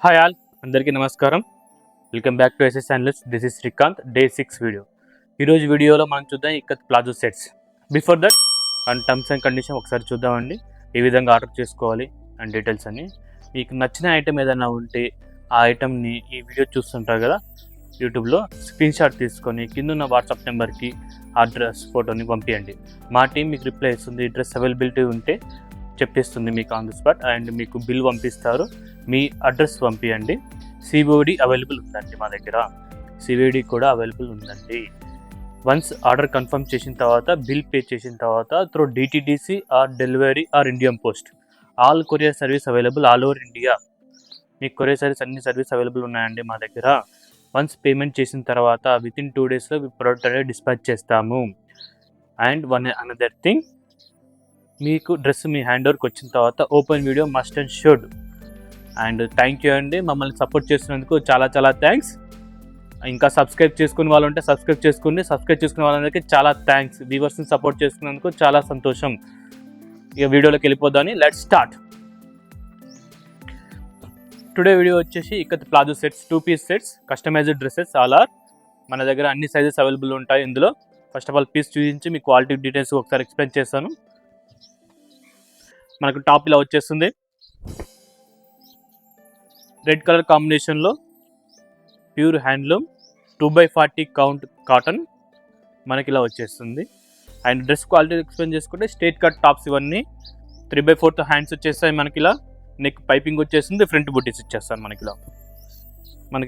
Hi all, అందరికీ నమస్కారం. Welcome back to SS analyst. This is Srikanth. Day 6 video. ఈరోజు వీడియోలో మనం చూద్దాం ikat palazzo sets. Before that and terms and condition ఒకసారి చూద్దామండి. ఏ విధంగా ఆర్డర్ చేసుకోవాలి అండ్ డీటెయిల్స్ అన్ని. మీకు నచ్చిన ఐటెం ఏదైనా ఉంటే ఆ ఐటెంని ఈ వీడియో చూస్తుంటారు కదా యూట్యూబ్లో, స్క్రీన్ షాట్ తీసుకొని కింద వాట్సాప్ నెంబర్కి ఆ డ్రెస్ ఫోటోని పంపించండి. మా టీం మీకు రిప్లై ఇస్తుంది. డ్రెస్ అవైలబిలిటీ ఉంటే చెప్పేస్తుంది మీకు ఆన్ ది స్పాట్, అండ్ మీకు బిల్ పంపిస్తారు. మీ అడ్రస్ పంపించండి. సిఓడి అవైలబుల్ ఉందండి మా దగ్గర. సిఓడి కూడా అవైలబుల్ ఉందండి. వన్స్ ఆర్డర్ కన్ఫర్మ్ చేసిన తర్వాత, బిల్ పే చేసిన తర్వాత through DTDC or delivery or Indian post, all courier service available all over India. మీకు కొరియర్ సర్వీస్ అన్ని సర్వీస్ అవైలబుల్ ఉన్నాయండి మా దగ్గర. వన్స్ పేమెంట్ చేసిన తర్వాత వితిన్ 2 daysలో ప్రోడక్ట్ అనేది డిస్పాచ్ చేస్తాము. అండ్ అనదర్ థింగ్, మీకు డ్రెస్ మీ హ్యాండ్ ఓవర్కి వచ్చిన తర్వాత open video must and should. And thank you అండి, మమ్మల్ని సపోర్ట్ చేసినందుకు చాలా చాలా థ్యాంక్స్. ఇంకా సబ్స్క్రైబ్ చేసుకునే వాళ్ళు ఉంటే సబ్స్క్రైబ్ చేసుకునే వాళ్ళందరికీ చాలా థ్యాంక్స్. వ్యూవర్స్ని సపోర్ట్ చేసుకున్నందుకు చాలా సంతోషం. ఇక వీడియోలోకి వెళ్ళిపోదామని లెట్స్ స్టార్ట్. టుడే వీడియో వచ్చేసి ikat palazzo sets, 2-piece sets, customised dresses all are. మన దగ్గర అన్ని సైజెస్ అవైలబుల్ ఉంటాయి ఇందులో. ఫస్ట్ ఆఫ్ ఆల్ పీస్ చూపించి మీ క్వాలిటీ డీటెయిల్స్ ఒకసారి ఎక్స్ప్లెయిన్ చేస్తాను. మనకు టాప్ ఇలా వచ్చేస్తుంది, రెడ్ కలర్ కాంబినేషన్లో, pure handloom 2x40 count cotton మనకి ఇలా వచ్చేస్తుంది. అండ్ డ్రెస్ క్వాలిటీ ఎక్స్ప్లెయిన్ చేసుకుంటే స్ట్రేట్ కట్ టాప్స్, ఇవన్నీ 3/4 హ్యాండ్స్ వచ్చేస్తాయి మనకి. ఇలా నెక్ పైపింగ్ వచ్చేస్తుంది, ఫ్రంట్ బుట్టీస్ ఇచ్చేస్తాను మనకి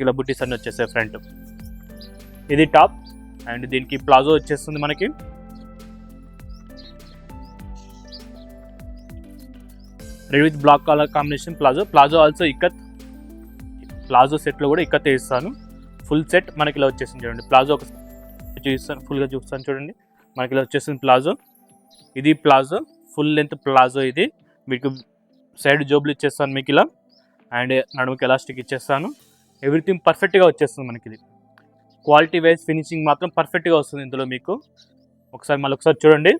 ఇలా బుట్టీస్ అన్నీ వచ్చేస్తాయి ఫ్రంట్. ఇది టాప్. అండ్ దీనికి ప్లాజో వచ్చేస్తుంది మనకి. Red with black colour combination palazzo also ikat. Palazzo సెట్లో కూడా ఇక్కతే ఇస్తాను. ఫుల్ సెట్ మనకి ఇలా వచ్చేసింది చూడండి. ప్లాజో ఒక చూపిస్తాను, ఫుల్గా చూపిస్తాను చూడండి. మనకి ఇలా వచ్చేసింది ప్లాజో. ఇది ప్లాజో, ఫుల్ లెంత్ ప్లాజో. ఇది మీకు సైడ్ జోబులు ఇచ్చేస్తాను మీకు ఇలా, అండ్ నడుముకి ఎలాస్టిక్ ఇచ్చేస్తాను. ఎవ్రీథింగ్ పర్ఫెక్ట్గా వచ్చేస్తుంది మనకి. ఇది క్వాలిటీ వైజ్ ఫినిషింగ్ మాత్రం పర్ఫెక్ట్గా వస్తుంది ఇందులో మీకు. ఒకసారి చూడండి.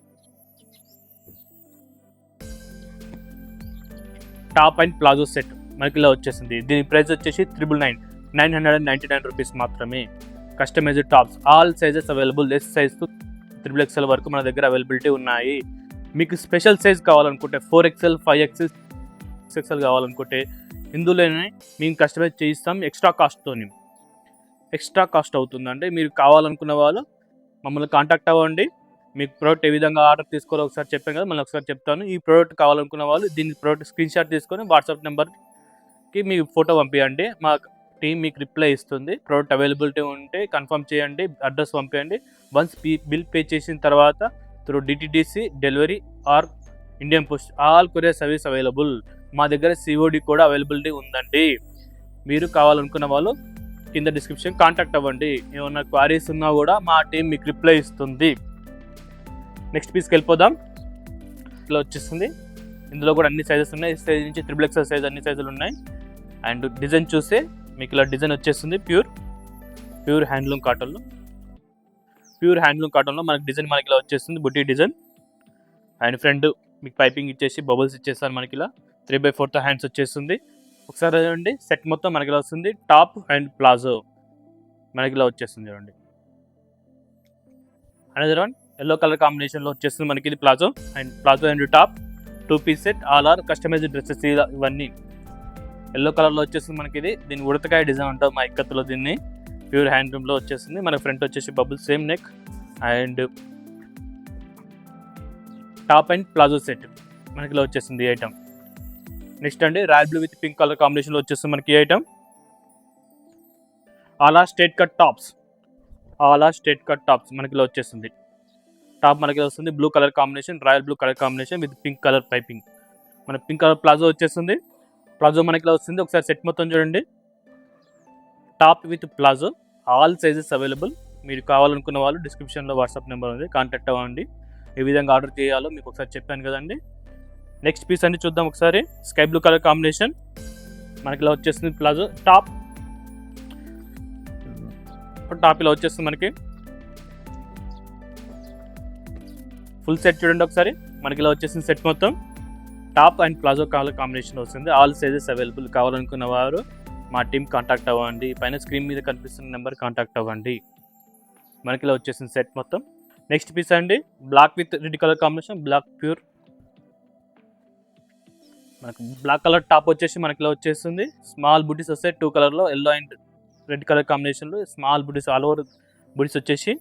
టాప్ అండ్ ప్లాజో సెట్ మనకి ఇలా వచ్చేసింది. దీని ప్రైస్ వచ్చేసి 999 రూపీస్ మాత్రమే. Customised tops, all sizes available. S size to XXL వరకు మన దగ్గర అవైలబిలిటీ ఉన్నాయి. మీకు స్పెషల్ సైజ్ కావాలనుకుంటే 4XL, 5XL, 6XL కావాలనుకుంటే ఇందులోనే మేము కస్టమైజ్ చేయిస్తాం. ఎక్స్ట్రా కాస్ట్ అవుతుందండి. మీరు కావాలనుకున్న వాళ్ళు మమ్మల్ని కాంటాక్ట్ అవ్వండి. మీకు ప్రోడక్ట్ ఏ విధంగా ఆర్డర్ తీసుకోవాలో ఒకసారి చెప్పాను కదా, మళ్ళీ ఒకసారి చెప్తాను. ఈ ప్రోడక్ట్ కావాలనుకున్న వాళ్ళు దీని ప్రోడక్ట్ స్క్రీన్ షాట్ తీసుకొని వాట్సాప్ నెంబర్కి మీ ఫోటో పంపించండి. మా టీం మీకు రిప్లై ఇస్తుంది. ప్రోడక్ట్ అవైలబిలిటీ ఉంటే కన్ఫర్మ్ చేయండి, అడ్రస్ పంపించండి. వన్స్ బిల్ పే చేసిన తర్వాత through DTDC delivery or Indian post, all courier service available. మా దగ్గర సిఓడి కూడా అవైలబిలిటీ ఉందండి. మీరు కావాలనుకున్న వాళ్ళు కింద డిస్క్రిప్షన్ కాంటాక్ట్ అవ్వండి. ఏమన్నా క్వారీస్ ఉన్నా కూడా మా టీం మీకు రిప్లై ఇస్తుంది. నెక్స్ట్ పీస్కి వెళ్ళిపోదాం. ఇట్లా వచ్చేస్తుంది. ఇందులో కూడా అన్ని సైజెస్ ఉన్నాయి. సైజ్ నుంచి XXL సైజ్ అన్ని సైజులు ఉన్నాయి. అండ్ డిజైన్ చూస్తే మీకు ఇలా డిజైన్ వచ్చేస్తుంది. ప్యూర్ హ్యాండ్లూమ్ కాటన్లో మనకి డిజైన్ మనకి ఇలా వచ్చేస్తుంది, బుట్టి డిజైన్. అండ్ ఫ్రంట్ మీకు పైపింగ్ ఇచ్చేసి బబుల్స్ ఇచ్చేస్తాను మనకి ఇలా. 3/4 హ్యాండ్స్ వచ్చేస్తుంది. ఒకసారి చూడండి, సెట్ మొత్తం మనకి ఇలా వస్తుంది. టాప్ అండ్ ప్లాజో మనకి ఇలా వచ్చేస్తుంది చూడండి. అనదర్ వన్ ఎల్లో కలర్ కాంబినేషన్లో వచ్చేస్తుంది మనకి ఇది palazzo and top 2-piece set, all are customised dresses. ఇవన్నీ ఎల్లో కలర్లో వచ్చేస్తుంది మనకి ఇది. దీని ఉడతకాయ డిజైన్ ఉంటుంది మా ఇక్కత్తులో. దీన్ని ప్యూర్ హ్యాండ్లూమ్లో వచ్చేస్తుంది. మన ఫ్రంట్ వచ్చేసి bubble same neck and top and palazzo set మనకి ఇలా వచ్చేస్తుంది ఈ ఐటమ్. నెక్స్ట్ అండి, royal blue with pink colour కాంబినేషన్లో వచ్చేస్తుంది మనకి ఈ item. All are straight cut tops మనకి ఇలా వచ్చేస్తుంది. టాప్ మనకి వస్తుంది blue colour combination, royal blue colour combination with pink colour piping. మన పింక్ కలర్ ప్లాజో వచ్చేస్తుంది. ప్లాజో మనకి వస్తుంది. ఒకసారి సెట్ మొత్తం చూడండి. Top with palazzo, all sizes available. మీరు కావాలనుకున్న వాళ్ళు డిస్క్రిప్షన్లో వాట్సాప్ నెంబర్ ఉంది, కాంటాక్ట్ అవ్వండి. ఏ విధంగా ఆర్డర్ చేయాలో మీకు ఒకసారి చెప్పాను కదండి. నెక్స్ట్ పీస్ అన్ని చూద్దాం ఒకసారి. స్కై బ్లూ కలర్ కాంబినేషన్ మనకి ఇలా వచ్చేస్తుంది. ప్లాజో టాప్ ఇలా వచ్చేస్తుంది మనకి. ఫుల్ సెట్ చూడండి ఒకసారి. మనకి ఇలా వచ్చేసింది సెట్ మొత్తం. Top and palazzo colour combination వస్తుంది. All sizes available. కావాలనుకున్న వారు మా టీం కాంటాక్ట్ అవ్వండి. పైన స్క్రీన్ మీద కనిపిస్తున్న నెంబర్ కాంటాక్ట్ అవ్వండి. మనకి ఇలా వచ్చేసింది సెట్ మొత్తం. నెక్స్ట్ పీస్ అండి, black with red colour combination, black pure. మనకు బ్లాక్ కలర్ టాప్ వచ్చేసి మనకి ఇలా వచ్చేస్తుంది. స్మాల్ బుటీస్ వస్తాయి 2 కలర్లో, ఎల్లో అండ్ రెడ్ కలర్ కాంబినేషన్లో. Small butis all over butis వచ్చేసి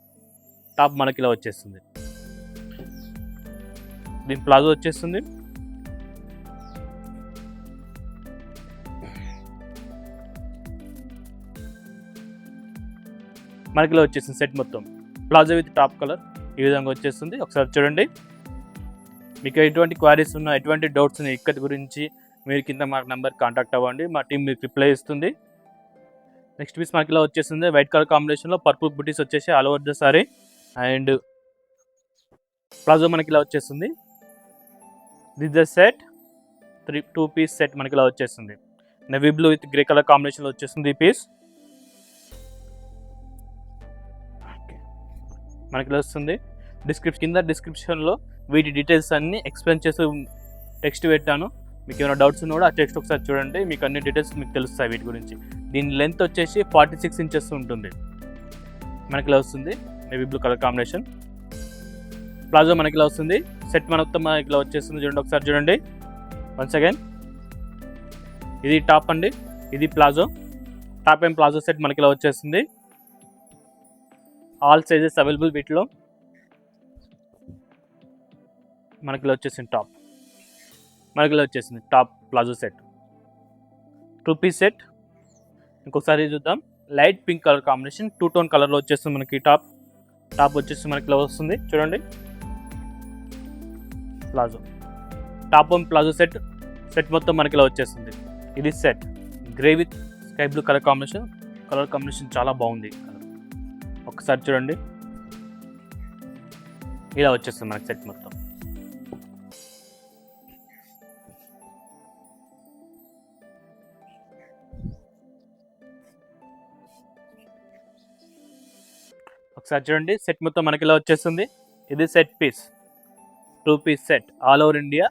టాప్ మనకి ఇలా వచ్చేస్తుంది. దీని ప్లాజో వచ్చేస్తుంది. మనకి ఇలా వచ్చేసింది సెట్ మొత్తం. ప్లాజో విత్ టాప్ కలర్ ఈ విధంగా వచ్చేస్తుంది. ఒకసారి చూడండి. మీకు ఎటువంటి క్వారీస్ ఉన్నా, ఎటువంటి డౌట్స్ ఉన్నాయి ఇక్కత్ గురించి, మీరు కింద మా నెంబర్ కాంటాక్ట్ అవ్వండి. మా టీం మీకు రిప్లై ఇస్తుంది. నెక్స్ట్ పీస్ మనకి ఇలా వచ్చేస్తుంది. వైట్ కలర్ కాంబినేషన్లో పర్పుల్ బుటీస్ వచ్చేసి all over the sari. And palazzo మనకి ఇలా వచ్చేస్తుంది. This the set 2 piece set మనకి ఇలా వచ్చేస్తుంది. Navy blue with grey colour కాంబినేషన్లో వచ్చేస్తుంది ఈ పీస్. మనకి ఇలా వస్తుంది. కింద డిస్క్రిప్షన్లో వీటి డీటెయిల్స్ అన్నీ ఎక్స్ప్లెయిన్ చేస్తూ టెక్స్ట్ పెట్టాను. మీకు ఏమైనా డౌట్స్ ఉన్నా కూడా ఆ టెక్స్ట్ ఒకసారి చూడండి, మీకు అన్ని డీటెయిల్స్ మీకు తెలుస్తాయి వీటి గురించి. దీని లెంత్ వచ్చేసి 46 ఇంచెస్ ఉంటుంది. మనకి ఇలా వస్తుంది navy blue colour combination. Palazzo మనకి ఇలా వస్తుంది. సెట్ మొత్తం మనకి ఇలా వచ్చేస్తుంది. చూడండి ఒకసారి చూడండి వన్స్ అగైన్. ఇది టాప్ అండి, ఇది palazzo. Top and palazzo set మనకి ఇలా వచ్చేస్తుంది. ఆల్ సైజెస్ అవైలబుల్ వీటిలో. మనకి ఇలా వచ్చేసింది టాప్. మనకి ఇలా వచ్చేసింది top palazzo set 2 piece set. ఇంకొకసారి చూద్దాం. Light pink colour combination 2 tone కలర్లో వచ్చేస్తుంది మనకి టాప్ వచ్చేసి మనకి ఇలా వస్తుంది. చూడండి palazzo, top and palazzo set మొత్తం మనకి ఇలా వచ్చేస్తుంది. ఇది set grey with sky blue colour combination చాలా బాగుంది. ఒకసారి చూడండి ఇలా వచ్చేస్తుంది మనకి సెట్ మొత్తం. ఒకసారి చూడండి సెట్ మొత్తం మనకి ఇలా వచ్చేస్తుంది. ఇది set piece 2 piece set. All over India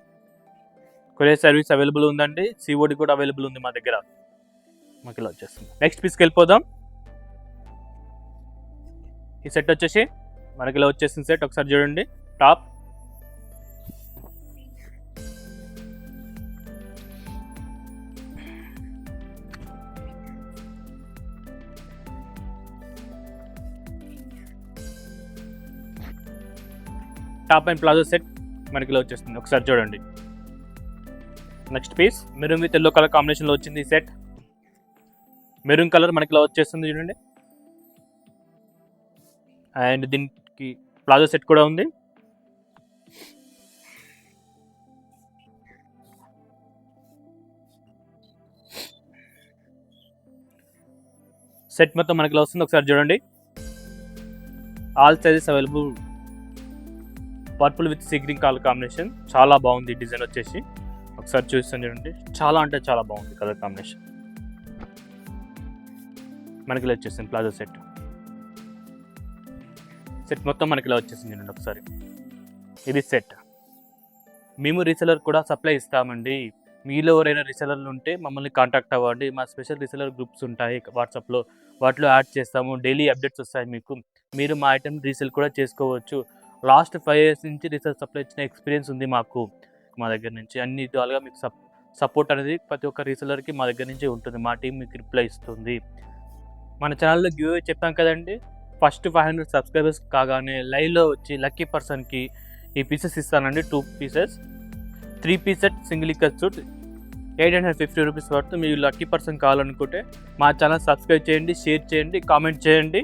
courier service available ఉందండి. COD కూడా అవైలబుల్ ఉంది మా దగ్గర. మనకి ఇలా వచ్చేస్తుంది. నెక్స్ట్ పీస్కి వెళ్ళిపోదాం. ఈ సెట్ వచ్చేసి మనకి ఇలా వచ్చేసింది సెట్. ఒకసారి చూడండి. Top, top and palazzo set మనకి ఇలా వచ్చేస్తుంది. ఒకసారి చూడండి. Next piece maroon with yellow colour కాంబినేషన్లో వచ్చింది ఈ సెట్. మెరూన్ కలర్ మనకి ఇలా వచ్చేస్తుంది చూడండి. అండ్ దీనికి ప్లాజో సెట్ కూడా ఉంది. సెట్ మొత్తం మనకి ఇలా వస్తుంది. ఒకసారి చూడండి. All sizes available. Purple with sea green colour combination చాలా బాగుంది. డిజైన్ వచ్చేసి ఒకసారి చూస్తాను చూడండి. చాలా అంటే చాలా బాగుంది కలర్ కాంబినేషన్. మనకి ఇలా వచ్చేసింది ప్లాజో సెట్ మొత్తం మనకి ఇలా వచ్చేసింది చూడండి ఒకసారి. ఇది సెట్. మేము రీసెలర్ కూడా సప్లై ఇస్తామండి. మీలో ఎవరైనా రీసెలర్లు ఉంటే మమ్మల్ని కాంటాక్ట్ అవ్వండి. మా స్పెషల్ రీసెలర్ గ్రూప్స్ ఉంటాయి వాట్సాప్లో, వాటిలో యాడ్ చేస్తాము. డైలీ అప్డేట్స్ వస్తాయి మీకు. మీరు మా ఐటమ్ రీసేల్ కూడా చేసుకోవచ్చు. లాస్ట్ 5 years నుంచి రీసెల్ సప్లై ఇచ్చిన ఎక్స్పీరియన్స్ ఉంది మాకు. మా దగ్గర నుంచి అన్ని విధాలుగా మీకు సపోర్ట్ అనేది ప్రతి ఒక్క రీసెలర్కి మా దగ్గర నుంచి ఉంటుంది. మా టీం మీకు రిప్లై ఇస్తుంది. మన ఛానల్లో గివ్ అవే చెప్పాం కదండి. ఫస్ట్ 500 సబ్స్క్రైబర్స్ కాగానే లైవ్లో వచ్చి లక్కీ పర్సన్కి ఈ పీసెస్ ఇస్తానండి. 2 pieces 3 piece set single ikat suit 850 rupees పడుతుంది. మీరు లక్కీ పర్సన్ కావాలనుకుంటే మా ఛానల్ సబ్స్క్రైబ్ చేయండి, షేర్ చేయండి, కామెంట్ చేయండి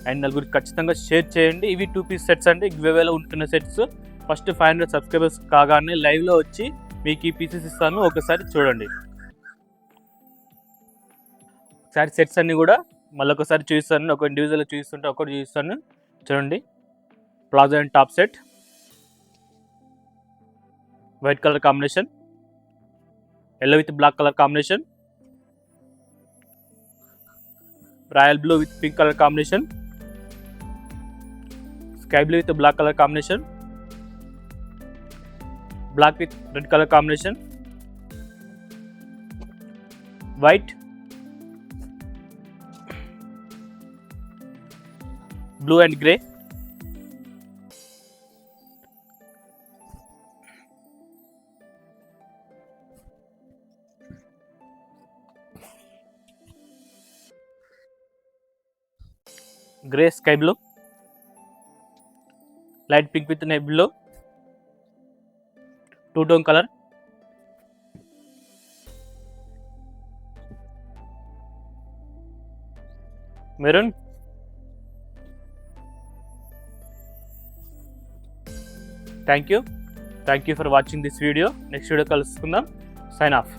అండ్ నలుగురికి ఖచ్చితంగా షేర్ చేయండి. ఇవి 2 పీస్ సెట్స్ అండి, గివ్ అవేలో ఉంటున్న సెట్స్. ఫస్ట్ 500 సబ్స్క్రైబర్స్ కాగానే లైవ్లో వచ్చి మీకు ఈ పీసెస్ ఇస్తాను. ఒకసారి చూడండి. ఒకసారి సెట్స్ అన్నీ కూడా మళ్ళీ ఒకసారి చూపిస్తాను. ఒక ఇండివిజువల్గా చూపిస్తుంటే ఒకటి చూపిస్తాను చూడండి. Palazzo and top set, white colour combination, yellow with black colour combination, royal blue with pink colour combination, sky blue with black colour combination, black with red colour combination, white blue and grey, grey sky blue, light pink with navy blue, two tone colour, maroon, thank you for watching this video. Next video కలుసుకుందాం. Sign of.